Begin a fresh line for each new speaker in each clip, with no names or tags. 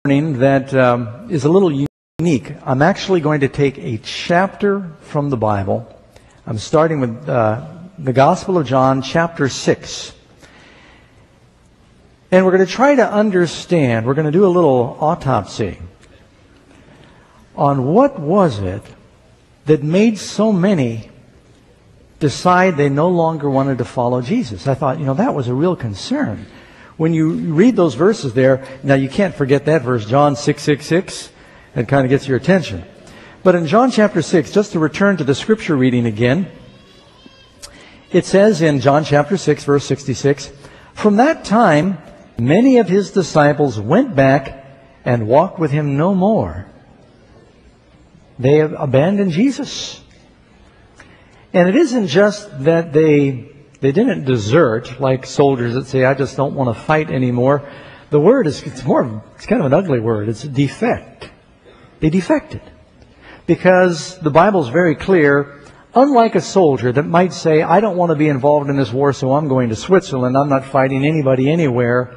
that is a little unique. I'm actually going to take a chapter from the Bible. I'm starting with the Gospel of John, chapter 6. And we're going to try to understand, we're going to do a little autopsy on what was it that made so many decide they no longer wanted to follow Jesus. I thought, that was a real concern. When you read those verses there, now you can't forget that verse, John 6:66. It kind of gets your attention. But in John chapter 6, just to return to the scripture reading again, it says in John chapter 6, verse 66, "From that time, many of his disciples went back and walked with him no more." They have abandoned Jesus. And it isn't just that they didn't desert, like soldiers that say, "I just don't want to fight anymore." The word it's kind of an ugly word. It's defect. They defected. Because the Bible's very clear, unlike a soldier that might say, "I don't want to be involved in this war, so I'm going to Switzerland. I'm not fighting anybody anywhere."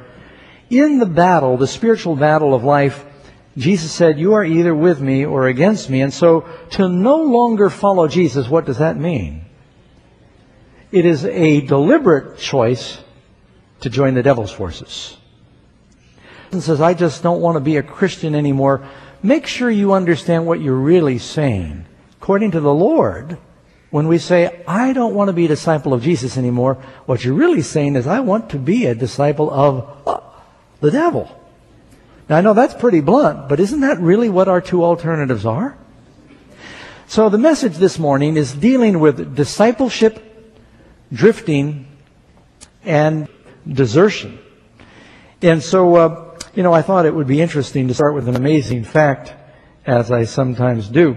In the battle, the spiritual battle of life, Jesus said, "You are either with me or against me." And so to no longer follow Jesus, what does that mean? It is a deliberate choice to join the devil's forces. And says, "I just don't want to be a Christian anymore." Make sure you understand what you're really saying. According to the Lord, when we say, "I don't want to be a disciple of Jesus anymore," what you're really saying is, "I want to be a disciple of the devil." Now, I know that's pretty blunt, but isn't that really what our two alternatives are? So the message this morning is dealing with discipleship, drifting, and desertion. And so, I thought it would be interesting to start with an amazing fact, as I sometimes do.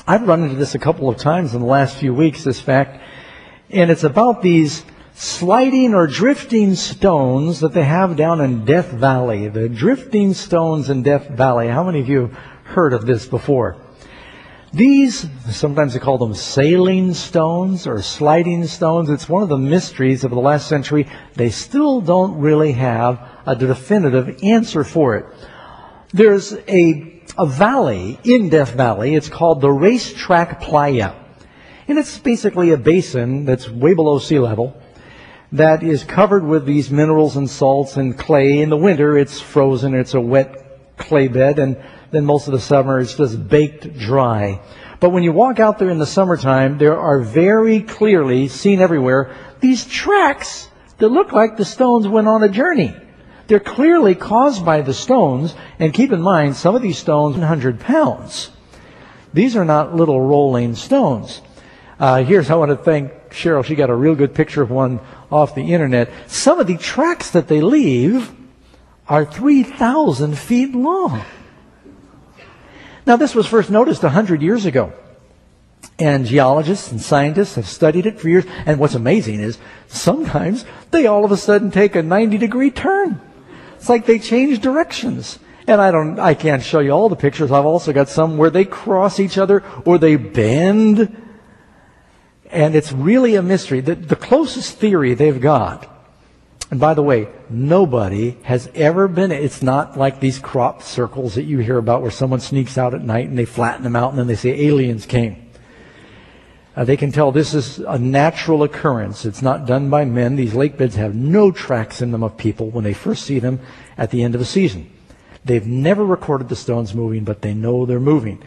I've run into this a couple of times in the last few weeks, this fact, and it's about these sliding or drifting stones that they have down in Death Valley. The drifting stones in Death Valley. How many of you have heard of this before? These, sometimes they call them sailing stones or sliding stones. It's one of the mysteries of the last century. They still don't really have a definitive answer for it. There's a valley in Death Valley. It's called the Racetrack Playa. And it's basically a basin that's way below sea level that is covered with these minerals and salts and clay. In the winter, it's frozen. It's a wet clay bed. And then most of the summer, it's just baked dry. But when you walk out there in the summertime, there are very clearly, seen everywhere, these tracks that look like the stones went on a journey. They're clearly caused by the stones. And keep in mind, some of these stones are 100 pounds. These are not little rolling stones. I want to thank Cheryl. She got a real good picture of one off the internet. Some of the tracks that they leave are 3,000 feet long. Now, this was first noticed 100 years ago. And geologists and scientists have studied it for years. And what's amazing is sometimes they all of a sudden take a 90-degree turn. It's like they change directions. And I can't show you all the pictures. I've also got some where they cross each other or they bend. And it's really a mystery. The closest theory they've got, and by the way, nobody has ever been, it's not like these crop circles that you hear about where someone sneaks out at night and they flatten them out and then they say aliens came. They can tell this is a natural occurrence. It's not done by men. These lake beds have no tracks in them of people when they first see them at the end of a season. They've never recorded the stones moving, but they know they're moving.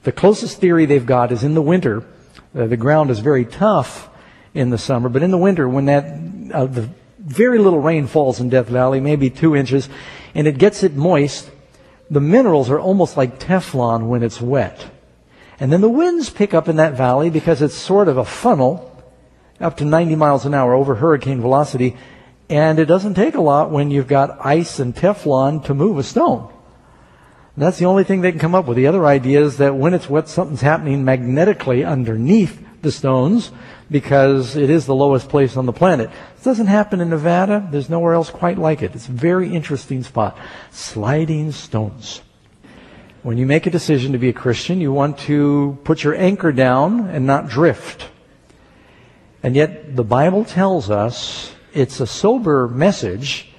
The closest theory they've got is in the winter. The ground is very tough in the summer, but in the winter when the very little rain falls in Death Valley, maybe 2 inches, and it gets it moist, the minerals are almost like Teflon when it's wet. And then the winds pick up in that valley because it's sort of a funnel up to 90 miles an hour over hurricane velocity, and it doesn't take a lot when you've got ice and Teflon to move a stone. That's the only thing they can come up with. The other idea is that when it's wet, something's happening magnetically underneath the stones because it is the lowest place on the planet. This doesn't happen in Nevada. There's nowhere else quite like it. It's a very interesting spot. Sliding stones. When you make a decision to be a Christian, you want to put your anchor down and not drift. And yet the Bible tells us it's a sober message,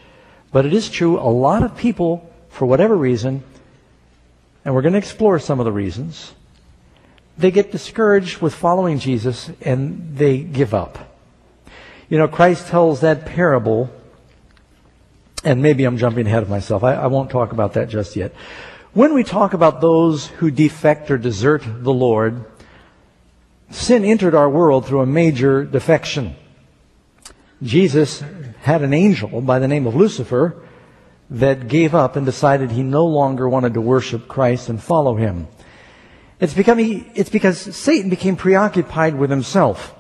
but it is true a lot of people for whatever reason, and we're going to explore some of the reasons, they get discouraged with following Jesus and they give up. You know, Christ tells that parable, and maybe I'm jumping ahead of myself. I won't talk about that just yet. When we talk about those who defect or desert the Lord, sin entered our world through a major defection. Jesus had an angel by the name of Lucifer that gave up and decided he no longer wanted to worship Christ and follow him. It's because Satan became preoccupied with himself.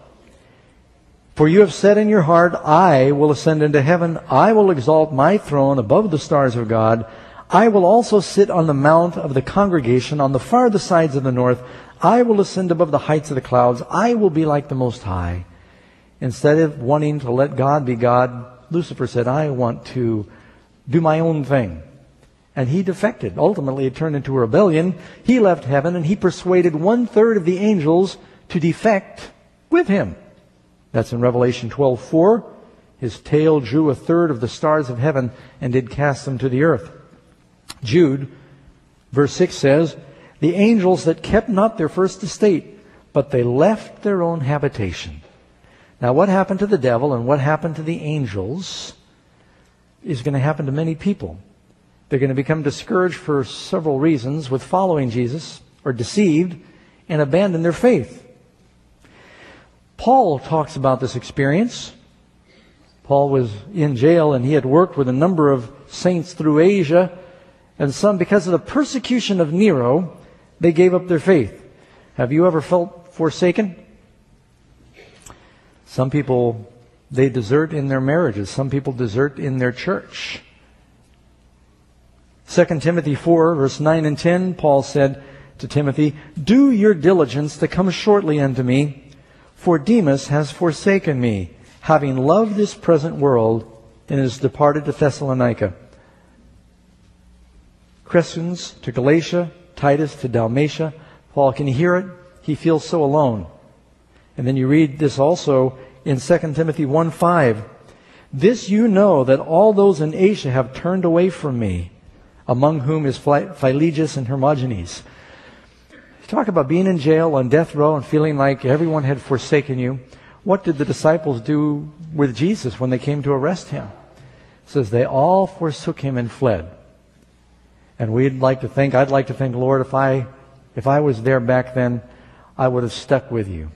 For you have said in your heart, I will ascend into heaven. I will exalt my throne above the stars of God. I will also sit on the mount of the congregation on the farthest sides of the north. I will ascend above the heights of the clouds. I will be like the Most High. Instead of wanting to let God be God, Lucifer said, I want to do my own thing. And he defected. Ultimately, it turned into a rebellion. He left heaven and he persuaded 1/3 of the angels to defect with him. That's in Revelation 12:4. His tail drew 1/3 of the stars of heaven and did cast them to the earth. Jude, verse 6 says, the angels that kept not their first estate, but they left their own habitation. Now, what happened to the devil and what happened to the angels is going to happen to many people. They're going to become discouraged for several reasons with following Jesus, or deceived, and abandon their faith. Paul talks about this experience. Paul was in jail and he had worked with a number of saints through Asia, and some, because of the persecution of Nero, they gave up their faith. Have you ever felt forsaken? Some people, they desert in their marriages. Some people desert in their church. 2 Timothy 4, verse 9 and 10, Paul said to Timothy, do your diligence to come shortly unto me, for Demas has forsaken me, having loved this present world, and is departed to Thessalonica. Crescens to Galatia, Titus to Dalmatia. Paul, can you hear it? He feels so alone. And then you read this also in 2 Timothy 1:5. This you know, that all those in Asia have turned away from me, among whom is Philologus and Hermogenes. Talk about being in jail on death row and feeling like everyone had forsaken you. What did the disciples do with Jesus when they came to arrest him? It says they all forsook him and fled. And I'd like to think, Lord, if I was there back then, I would have stuck with you.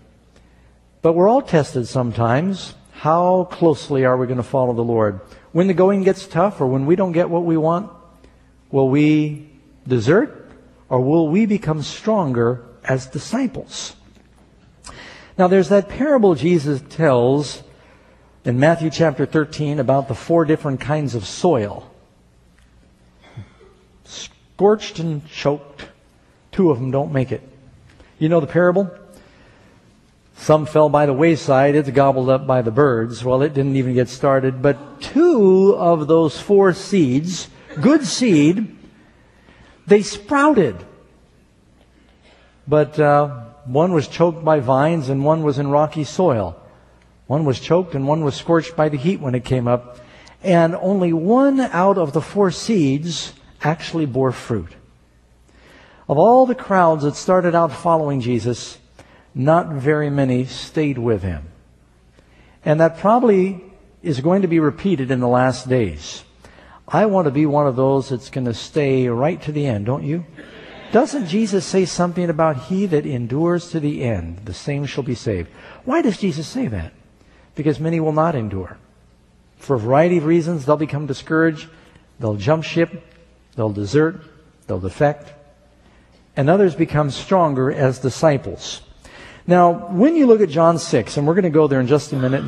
But we're all tested sometimes. How closely are we going to follow the Lord? When the going gets tough, or when we don't get what we want, will we desert? Or will we become stronger as disciples? Now, there's that parable Jesus tells in Matthew chapter 13 about the 4 different kinds of soil. Scorched and choked. 2 of them don't make it. You know the parable? Some fell by the wayside. It's gobbled up by the birds. Well, it didn't even get started. But 2 of those 4 seeds, good seed, they sprouted. But one was choked by vines and one was in rocky soil. One was choked and one was scorched by the heat when it came up. And only 1 out of the 4 seeds actually bore fruit. Of all the crowds that started out following Jesus, not very many stayed with him. And that probably is going to be repeated in the last days. I want to be one of those that's going to stay right to the end, don't you? Doesn't Jesus say something about he that endures to the end, the same shall be saved? Why does Jesus say that? Because many will not endure. For a variety of reasons, they'll become discouraged, they'll jump ship, they'll desert, they'll defect, and others become stronger as disciples. Now, when you look at John 6, and we're going to go there in just a minute,